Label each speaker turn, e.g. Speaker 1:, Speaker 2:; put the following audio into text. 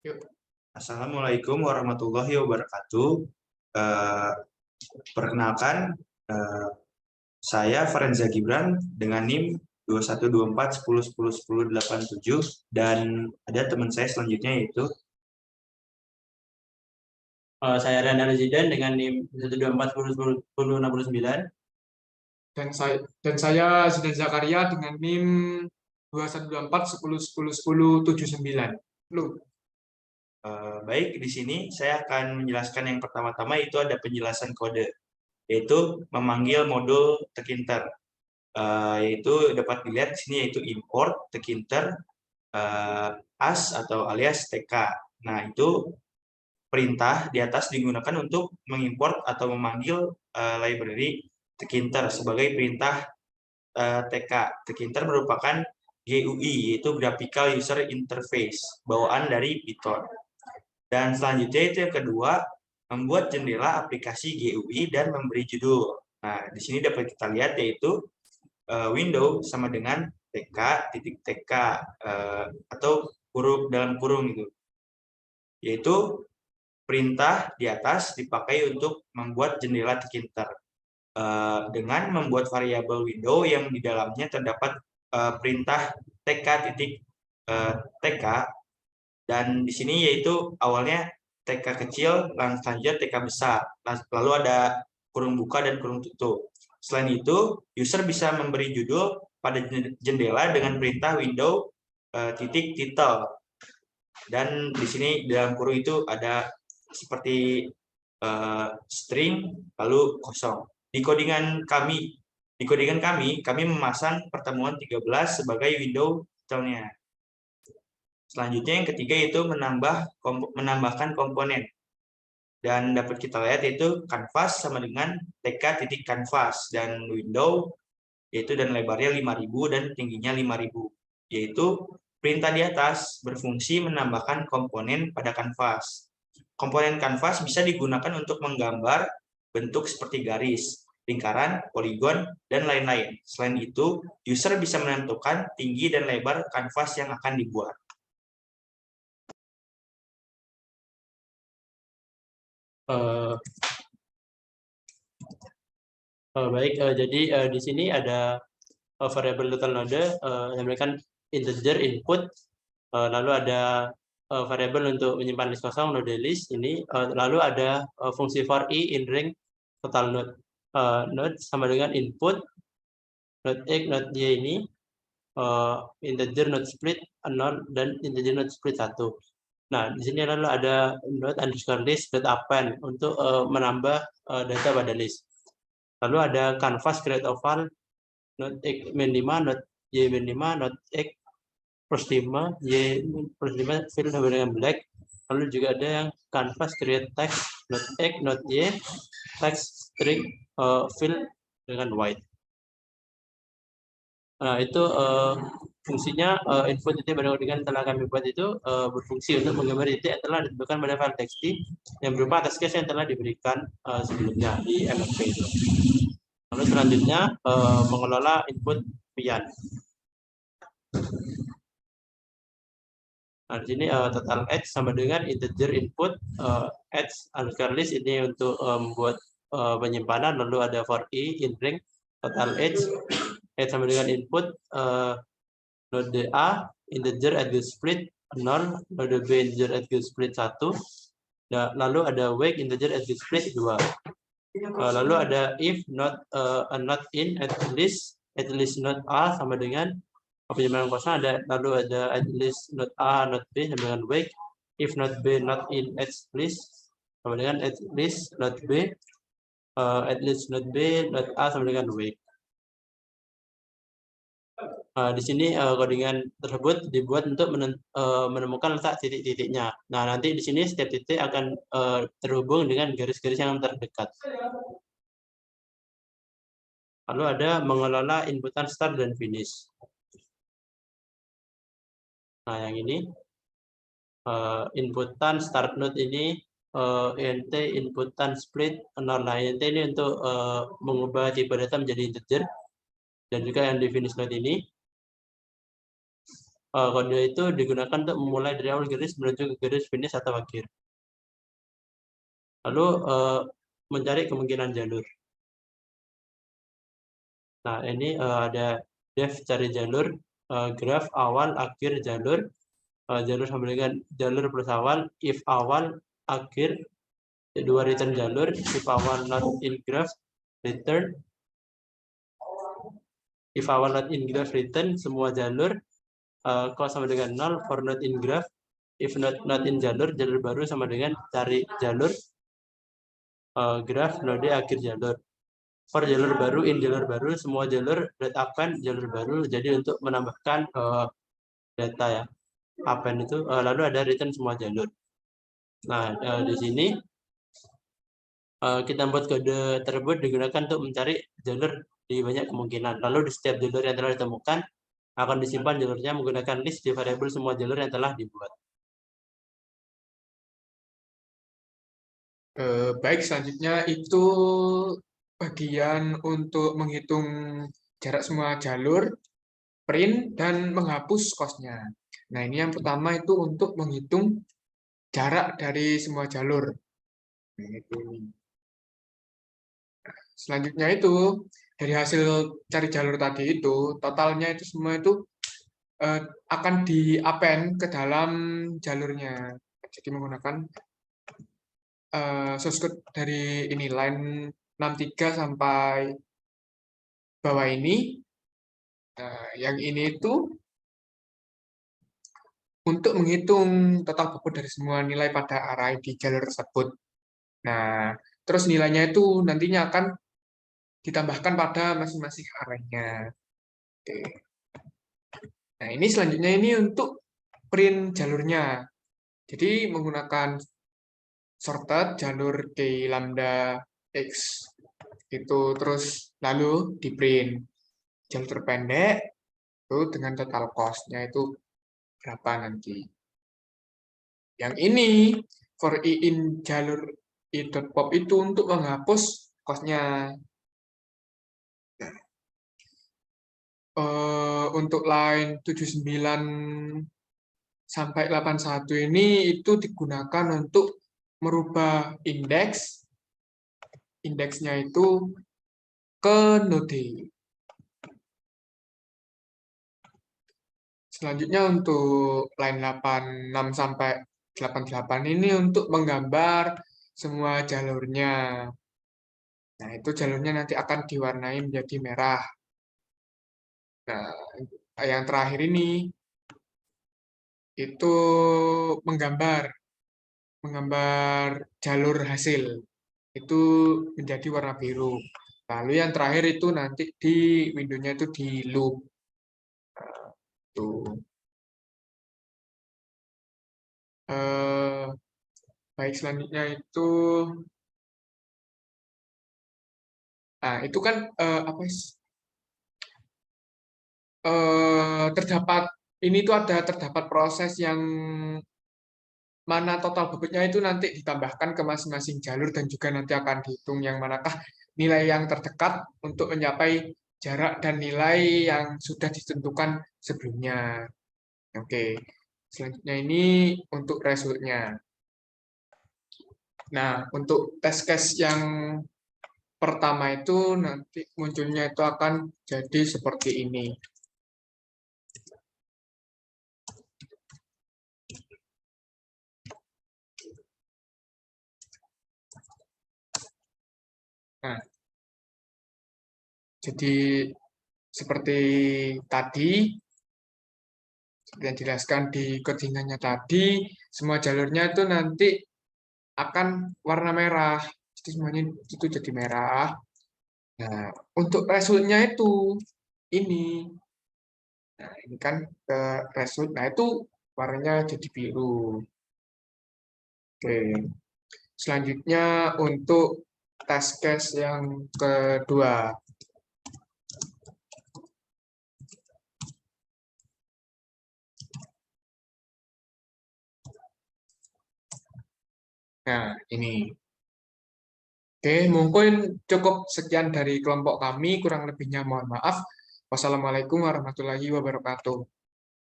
Speaker 1: Yuk.
Speaker 2: Assalamualaikum warahmatullahi wabarakatuh. Eh, Perkenalkan, eh, saya Farenza Gibran dengan NIM 212410101087 dan ada teman saya selanjutnya yaitu
Speaker 3: Saya Rana Zidan dengan NIM 124101069.
Speaker 1: Dan saya Zidan Zakaria dengan NIM 212410101079. Lu.
Speaker 2: baik. Di sini saya akan menjelaskan yang pertama-tama itu ada penjelasan kode, yaitu memanggil modul tekinter. Yaitu dapat dilihat di sini yaitu import tekinter as atau alias TK. Nah, itu perintah di atas digunakan untuk mengimport atau memanggil library tekinter sebagai perintah TK. Tekinter merupakan GUI, yaitu Graphical User Interface, bawaan dari Python. Dan selanjutnya itu yang kedua, membuat jendela aplikasi GUI dan memberi judul. Nah, di sini dapat kita lihat yaitu window sama dengan TK atau dalam kurung gitu. Yaitu perintah di atas dipakai untuk membuat jendela tekinter. Dengan membuat variabel window yang di dalamnya terdapat perintah TK dan di sini yaitu awalnya TK kecil, lanjut TK besar, lalu ada kurung buka dan kurung tutup. Selain itu, user bisa memberi judul pada jendela dengan perintah window title. Dan di sini dalam kurung itu ada seperti string lalu kosong. Di codingan kami memasang pertemuan 13 sebagai window titelnya. Selanjutnya yang ketiga itu menambahkan komponen. Dan dapat kita lihat yaitu canvas sama dengan TK.canvas dan window yaitu dan lebarnya 5000 dan tingginya 5000. Yaitu perintah di atas berfungsi menambahkan komponen pada kanvas. Komponen kanvas bisa digunakan untuk menggambar bentuk seperti garis, lingkaran, poligon, dan lain-lain. Selain itu, user bisa menentukan tinggi dan lebar kanvas yang akan dibuat.
Speaker 3: Baik, jadi di sini ada variabel total node yang memberikan integer input, lalu ada variabel untuk menyimpan list kosong node list ini, lalu ada fungsi for i in ring total node sama dengan input node x node y ini integer node split 0 dan integer node split 1. Nah, di sini lalu ada node underscore list dot append untuk menambah data pada list. Lalu ada canvas create oval node x min 5 node y min 5 node x plus 5 y plus 5 fill sama dengan black. Lalu juga ada yang canvas create text node x node y text string fill dengan white. Nah, itu fungsinya input titik pada dengan telah kami buat itu berfungsi untuk menggambar titik yang telah ditentukan pada file txt yang berupa atas case yang telah diberikan sebelumnya di MFP itu. Lalu selanjutnya mengelola input pian. Nah, di sini total x sama dengan integer input x underscore list ini untuk membuat penyimpanan, lalu ada for i in ring total x sama dengan input node a integer attribute split 0, node b integer attribute split 1, lalu ada wake integer attribute split 2. Lalu ada if not in at least not a sama dengan penyimpanan kosong, lalu ada at least not a not b sama dengan wake, if not b not in at least sama dengan at least not b, at least not b not a sama dengan wake. Di sini codingan tersebut dibuat untuk menemukan letak titik-titiknya. Nah, nanti di sini setiap titik akan terhubung dengan garis-garis yang terdekat. Lalu ada mengelola inputan start dan finish. Nah, yang ini inputan start node ini int inputan split 0. Nah, int ini untuk mengubah tipe data menjadi integer, dan juga yang di finish node ini kode itu digunakan untuk memulai dari awal garis menuju ke garis finish atau akhir. Lalu mencari kemungkinan jalur. Nah, ini ada def cari jalur, graph awal akhir jalur, jalur sama dengan jalur plus awal, if awal akhir, kedua return jalur, if awal not in graph, return, if awal not in graph, return semua jalur, kalau sama dengan 0 for not in graph, if not in jalur baru sama dengan cari jalur, graph node akhir jalur. For jalur baru, in jalur baru, semua jalur, dot append jalur baru, jadi untuk menambahkan data ya, append itu, lalu ada return semua jalur. Nah, di sini kita buat kode tersebut digunakan untuk mencari jalur di banyak kemungkinan. Lalu di setiap jalur yang telah ditemukan, akan disimpan jalurnya menggunakan list di variabel semua jalur yang telah dibuat.
Speaker 1: Baik, selanjutnya itu bagian untuk menghitung jarak semua jalur, print, dan menghapus cost-nya. Nah, ini yang pertama itu untuk menghitung jarak dari semua jalur. Nah, itu ini. Selanjutnya itu, dari hasil cari jalur tadi itu, totalnya itu semua itu akan di-append ke dalam jalurnya. Jadi menggunakan source code dari ini, line 63 sampai bawah ini. Nah, yang ini itu untuk menghitung total bobot dari semua nilai pada array di jalur tersebut. Nah, terus nilainya itu nantinya akan ditambahkan pada masing-masing array-nya. Oke. Nah, ini selanjutnya ini untuk print jalurnya. Jadi menggunakan sorted jalur k lambda x itu terus lalu di print jalur terpendek itu dengan total cost-nya itu berapa nanti. Yang ini for i in jalur i.pop itu untuk menghapus cost-nya. Untuk line 79 sampai 81 ini itu digunakan untuk merubah indeksnya itu ke node. Selanjutnya untuk line 86 sampai 88 ini untuk menggambar semua jalurnya. Nah, itu jalurnya nanti akan diwarnai menjadi merah. Nah, yang terakhir ini itu menggambar jalur hasil itu menjadi warna biru. Lalu yang terakhir itu nanti di windownya itu di loop. Tuh. Baik, selanjutnya itu itu kan apa terdapat ini tuh terdapat proses yang mana total bobotnya itu nanti ditambahkan ke masing-masing jalur dan juga nanti akan dihitung yang manakah nilai yang terdekat untuk mencapai jarak dan nilai yang sudah ditentukan sebelumnya. Oke, selanjutnya ini untuk resultnya. Nah, untuk test case yang pertama itu nanti munculnya itu akan jadi seperti ini. Nah, jadi seperti tadi, seperti yang dijelaskan di codingannya tadi, semua jalurnya itu nanti akan warna merah. Jadi semuanya itu jadi merah. Nah, untuk resultnya itu ini. Nah, ini kan ke result. Nah, itu warnanya jadi biru. Oke. Selanjutnya untuk test case yang kedua. Nah, ini. Oke, mungkin cukup sekian dari kelompok kami. Kurang lebihnya mohon maaf. Wassalamualaikum warahmatullahi wabarakatuh.